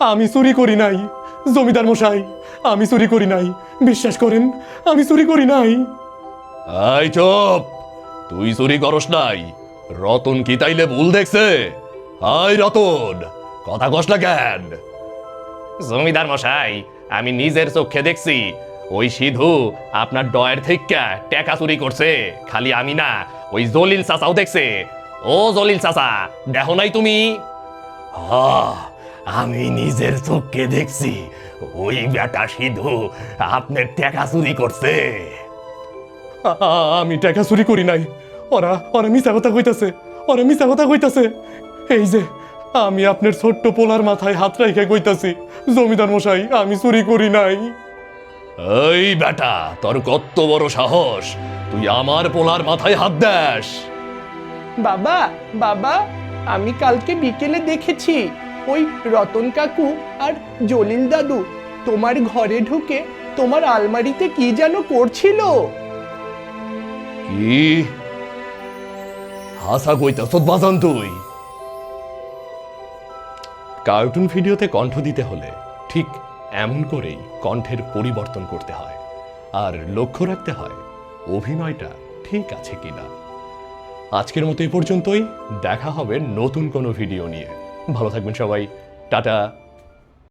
আমি চুরি করি নাই। জমিদার মশাই, আমি চুরি করি নাই, বিশ্বাস করেন, আমি চুরি করি নাই। এই চুপ, তুই চুরি করস নাই? রতন কি তাইলে ভুল দেখছে? হাই রতন, কথা কস না কেন? জমিদার মশাই, আমি নিজের চোখে দেখছি ওই সিধু আপনার ডয়ের থেকে টাকা চুরি করছে। খালি আমি না, ওই জলিল চাচাও দেখছে। ও জলিল চাচা, দেখো নাই তুমি? আমি নিজের চোখে দেখছি ওই বেটা সিধু আপনার টাকা চুরি করছে। আমি টাকা চুরি করি নাই। ওরা ওরা মিছা কথা কইতাছে, ওরা মিছা কথা কইতাছে। এই যে আমি আপনার ছোট্ট পোলার মাথায় হাত রাইখে কইতাছি, জমিদার মশাই, আমি চুরি করি নাই। এই বেটা, তোর কত বড় সাহস, তুই আমার পোলার মাথায় হাত দেস? বাবা, বাবা, আমি কালকে বিকেলে দেখেছি ওই রতন কাকু আর জলিল দাদু তোমার ঘরে ঢুকে তোমার আলমারিতে কি যেন করছিল। কি হাসা কইতাছ বাজান তুই? কার্টুন ভিডিওতে কণ্ঠ দিতে হলে ঠিক এমন করেই কণ্ঠের পরিবর্তন করতে হয়, আর লক্ষ্য রাখতে হয় অভিনয়টা ঠিক আছে কিনা। আজকের মতো এই পর্যন্তই, দেখা হবে নতুন কোনো ভিডিও নিয়ে। ভালো থাকবেন সবাই, টাটা।